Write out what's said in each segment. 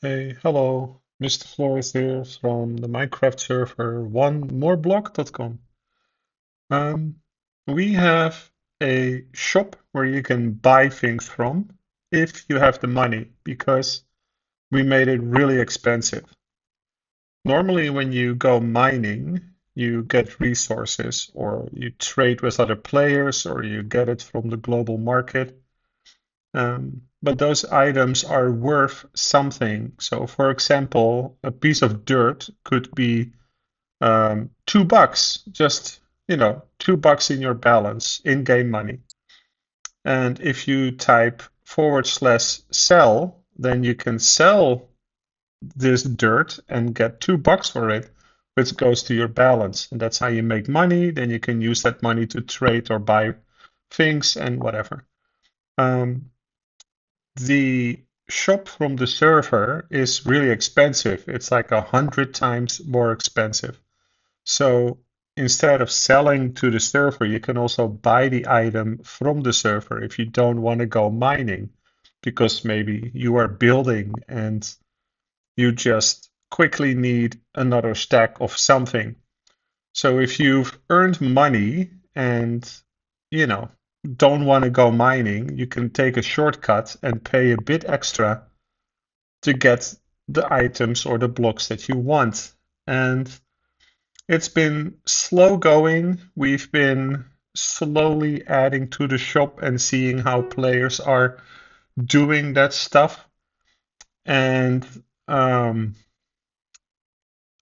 Hey, hello, Mr. Flores here from the Minecraft server onemoreblock.com. Um, we have a shop where you can buy things from if you have the money, because we made it really expensive. Normally, when you go mining, you get resources or you trade with other players or you get it from the global market. But those items are worth something. So, for example, a piece of dirt could be $2, just $2 in your balance, in-game money. And if you type /sell, then you can sell this dirt and get $2 for it, which goes to your balance. And that's how you make money. Then you can use that money to trade or buy things and whatever. The shop from the server is really expensive. It's like 100 times more expensive. So instead of selling to the server, you can also buy the item from the server if you don't want to go mining, because maybe you are building and you just quickly need another stack of something. So if you've earned money and, you know, don't want to go mining, you can take a shortcut and pay a bit extra to get the items or the blocks that you want. And it's been slow going. We've been slowly adding to the shop and seeing how players are doing that stuff. And um,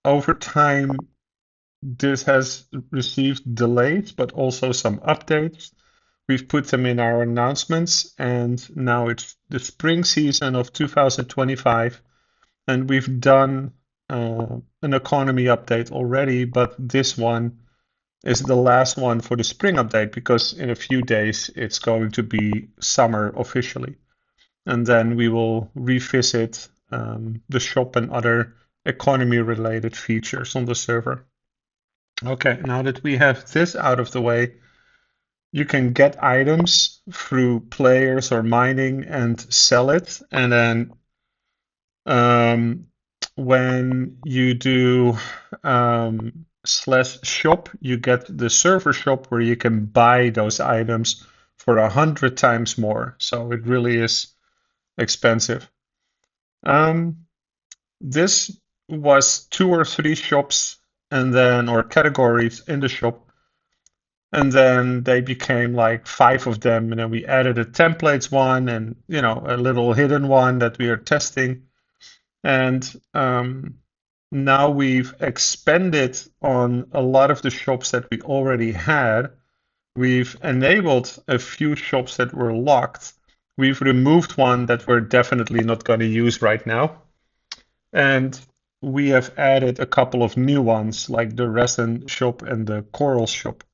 over time, this has received delays, but also some updates. We've put them in our announcements, and now it's the spring season of 2025, and we've done an economy update already, but this one is the last one for the spring update because in a few days it's going to be summer officially. And then we will revisit the shop and other economy related features on the server. Okay, now that we have this out of the way, you can get items through players or mining and sell it. And then um, when you do /shop, you get the server shop where you can buy those items for 100 times more. So it really is expensive. Um, this was 2 or 3 shops and then or categories in the shop, and then they became like 5 of them, and then we added a templates one and a little hidden one that we are testing. And now we've expanded on a lot of the shops that we already had. We've enabled a few shops that were locked. We've removed one that we're definitely not going to use right now. And we have added a couple of new ones, like the resin shop and the coral shop.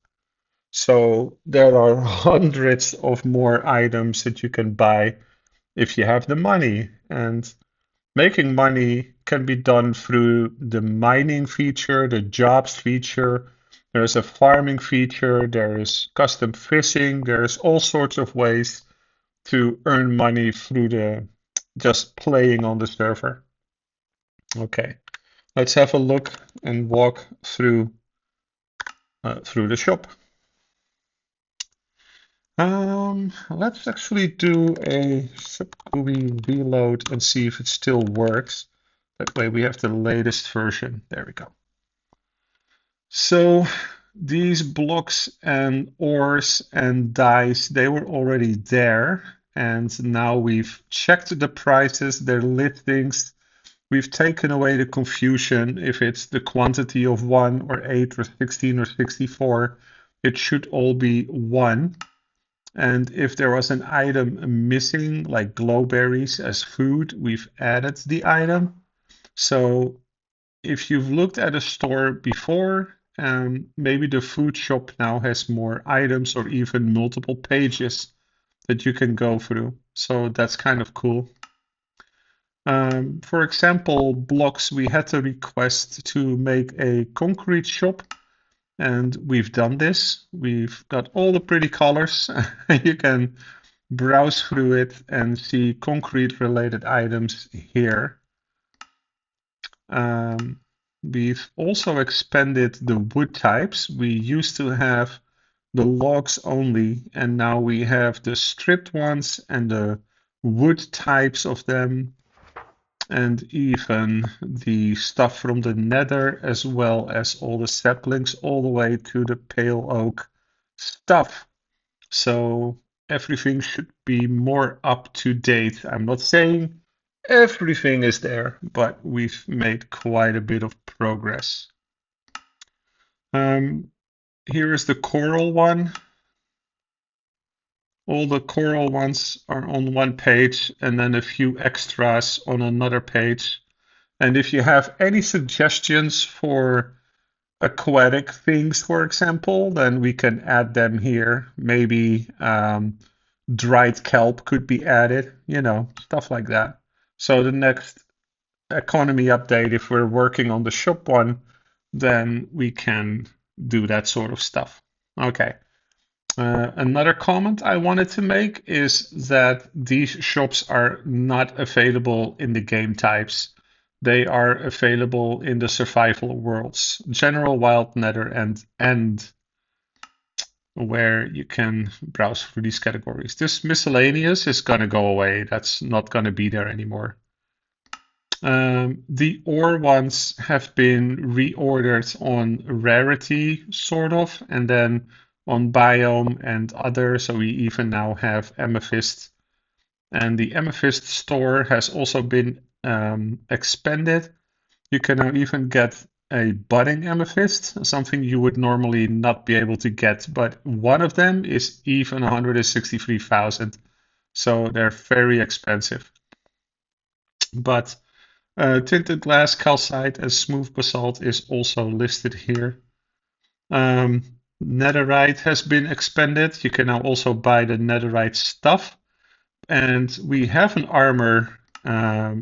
So there are hundreds of more items that you can buy if you have the money. And making money can be done through the mining feature, the jobs feature. There's a farming feature, there is custom fishing, there's all sorts of ways to earn money through the just playing on the server. Okay, let's have a look and walk through the shop. Let's actually do a subGUI reload and see if it still works. That way we have the latest version. There we go. So these blocks and ores and dice, they were already there. And now we've checked the prices, their listings. We've taken away the confusion if it's the quantity of 1 or 8 or 16 or 64. It should all be 1. And if there was an item missing, like glowberries as food, we've added the item. So if you've looked at a store before, maybe the food shop now has more items or even multiple pages that you can go through. So that's kind of cool. For example, blocks, we had a request to make a concrete shop. And we've done this. We've got all the pretty colors. You can browse through it and see concrete related items here. We've also expanded the wood types. We used to have the logs only, and now we have the stripped ones and the wood types of them, and even the stuff from the nether, as well as all the saplings, all the way to the pale oak stuff. So everything should be more up to date. I'm not saying everything is there, but we've made quite a bit of progress. Here is the coral one. All the coral ones are on one page, and then a few extras on another page. And if you have any suggestions for aquatic things, for example, then we can add them here. Maybe dried kelp could be added, stuff like that. So the next economy update, if we're working on the shop one, then we can do that sort of stuff. Okay. Another comment I wanted to make is that these shops are not available in the game types. They are available in the survival worlds, general, wild, nether, and end, where you can browse through these categories. This miscellaneous is going to go away. That's not going to be there anymore. The ore ones have been reordered on rarity, sort of, and then on biome and other. So we even now have amethyst. And the amethyst store has also been expanded. You can now even get a budding amethyst, something you would normally not be able to get. But one of them is even 163,000. So they're very expensive. But tinted glass, calcite, and smooth basalt is also listed here. Netherite has been expanded. You can now also buy the netherite stuff. And we have an armor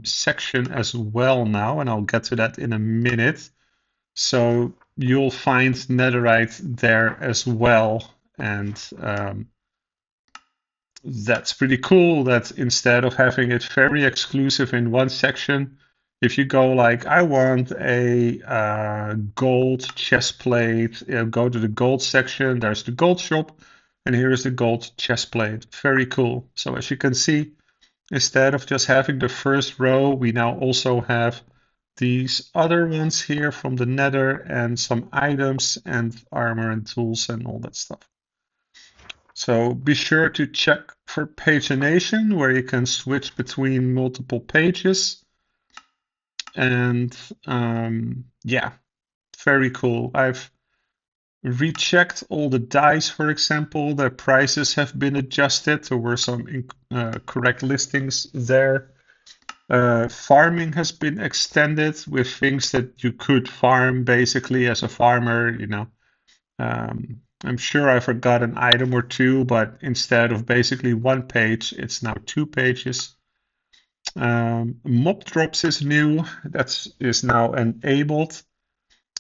section as well now, and I'll get to that in a minute. So you'll find netherite there as well. And that's pretty cool that instead of having it very exclusive in one section, if you go like, I want a gold chest plate, go to the gold section, there's the gold shop, and here is the gold chest plate. Very cool. So as you can see, instead of just having the first row, we now also have these other ones here from the nether and some items and armor and tools and all that stuff. So be sure to check for pagination, where you can switch between multiple pages. And yeah, very cool. I've rechecked all the dice, for example. Their prices have been adjusted. There were some correct listings there. Farming has been extended with things that you could farm basically as a farmer, I'm sure I forgot an item or two, but instead of basically one page, it's now 2 pages. Mob drops is new. That is now enabled.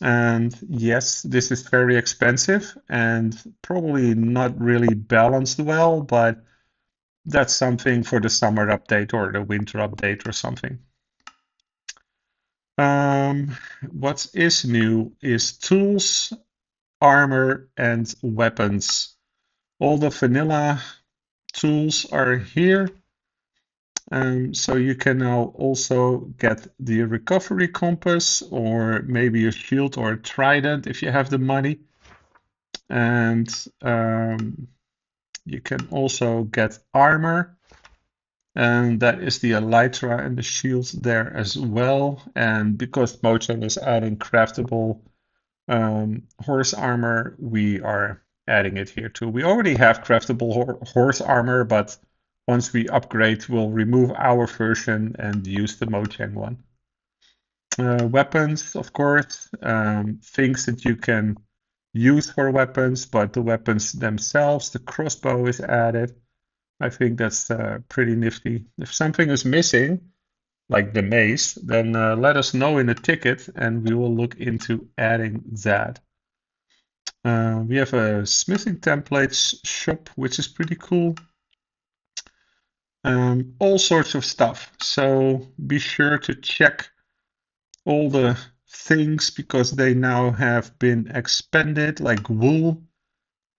And yes, this is very expensive and probably not really balanced well, but that's something for the summer update or the winter update or something. What is new is tools, armor, and weapons. All the vanilla tools are here. So you can now also get the recovery compass or maybe a shield or a trident if you have the money. And you can also get armor. And that is the elytra and the shields there as well. And because Mojang is adding craftable horse armor, we are adding it here too. We already have craftable horse armor, but once we upgrade, we'll remove our version and use the Mojang one. Weapons, of course, things that you can use for weapons, but the weapons themselves, the crossbow is added. I think that's pretty nifty. If something is missing, like the mace, then let us know in the ticket and we will look into adding that. We have a smithing templates shop, which is pretty cool. All sorts of stuff. So be sure to check all the things because they now have been expanded, like wool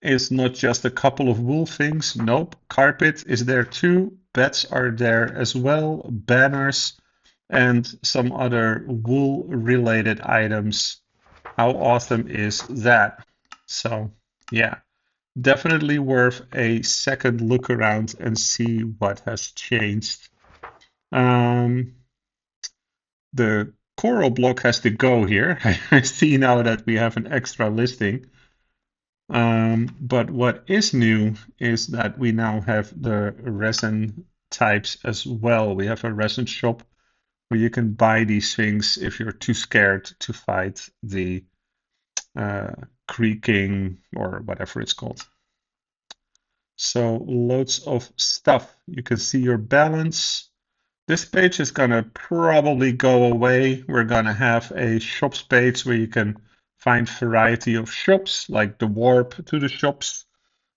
is not just a couple of wool things. Nope. Carpet is there too. Beds are there as well. Banners and some other wool related items. How awesome is that? So, yeah, definitely worth a second look around and see what has changed. Um, the coral block has to go here. I see now that we have an extra listing. But what is new is that we now have the resin types as well. We have a resin shop where you can buy these things if you're too scared to fight the creaking or whatever it's called. So loads of stuff. You can see your balance. This page is gonna probably go away. We're gonna have a shops page where you can find variety of shops, like the warp to the shops,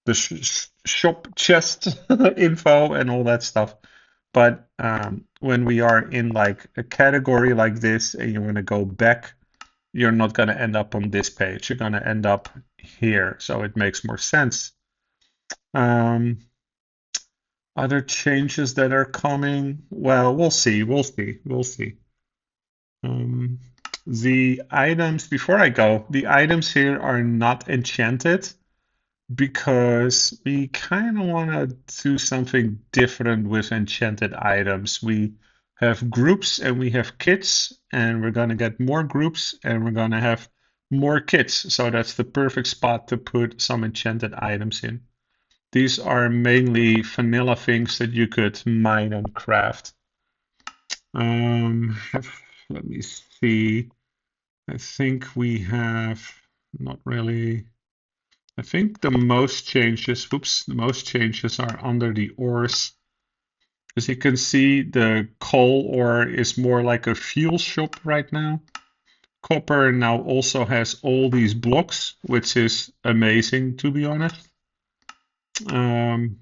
the shop chest info and all that stuff. But when we are in like a category like this and you want to go back, you're not going to end up on this page. You're going to end up here. So it makes more sense. Um, Other changes that are coming, well, we'll see. We'll see. We'll see. The items, before I go, the items here are not enchanted because we kind of want to do something different with enchanted items. We have groups and we have kits, and we're going to get more groups and we're going to have more kits. So that's the perfect spot to put some enchanted items in. These are mainly vanilla things that you could mine and craft. Let me see. I think we have not really. I think the most changes, whoops, the most changes are under the ores. As you can see, the coal ore is more like a fuel shop right now. Copper now also has all these blocks, which is amazing, to be honest. Iron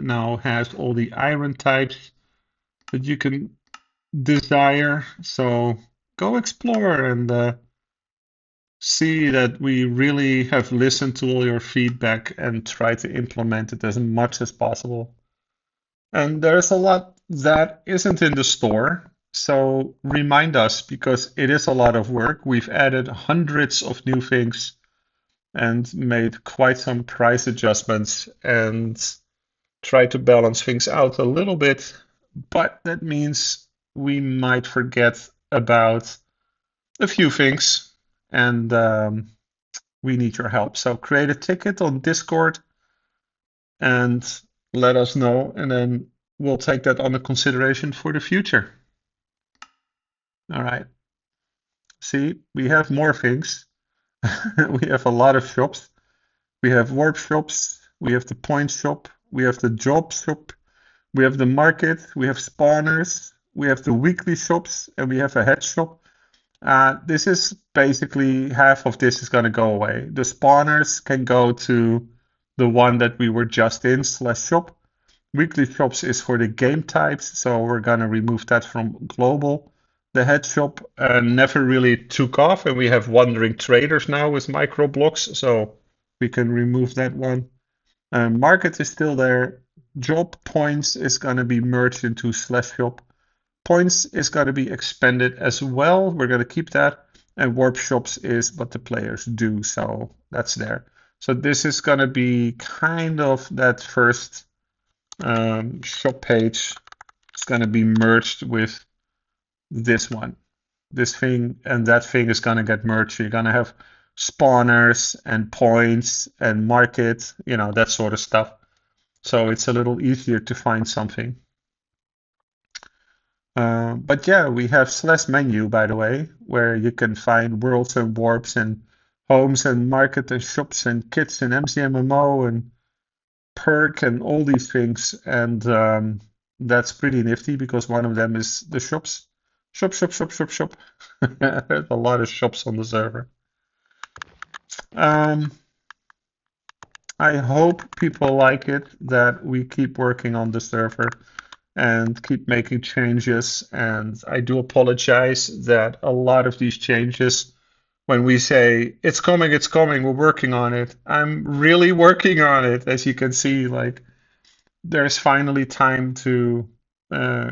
now has all the iron types that you can desire. So go explore and see that we really have listened to all your feedback and try to implement it as much as possible. And there's a lot that isn't in the store, so remind us because it is a lot of work. We've added hundreds of new things and made quite some price adjustments and tried to balance things out a little bit, but that means we might forget about a few things and we need your help. So create a ticket on Discord and let us know, and then we'll take that under consideration for the future. All right. See, we have more things. We have a lot of shops. We have warp shops. We have the point shop. We have the job shop. We have the market. We have spawners. We have the weekly shops, and we have a head shop. This is basically half of this is going to go away. The spawners can go to the one that we were just in /shop. Weekly shops is for the game types, so we're going to remove that from global. The head shop never really took off, and we have wandering traders now with micro blocks, so we can remove that one. Market is still there. Job points is going to be merged into /shop. Points is going to be expanded as well. We're going to keep that. And warp shops is what the players do. So that's there. So this is going to be kind of that first shop page. It's going to be merged with this one. This thing and that thing is going to get merged. You're going to have spawners and points and market, that sort of stuff. So it's a little easier to find something. But yeah, we have /menu, by the way, where you can find worlds and warps and homes and market and shops and kits and MCMMO and perk and all these things. And that's pretty nifty because one of them is the shops. Shop, shop, shop, shop, shop. There's a lot of shops on the server. I hope people like it that we keep working on the server and keep making changes. And I do apologize that a lot of these changes, when we say it's coming, we're working on it. I'm really working on it, as you can see. Like there's finally time to uh,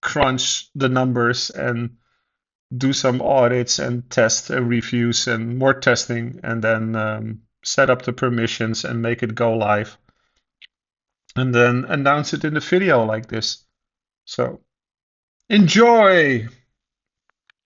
crunch the numbers and do some audits and test reviews and more testing, and then set up the permissions and make it go live, and then announce it in the video like this. So enjoy!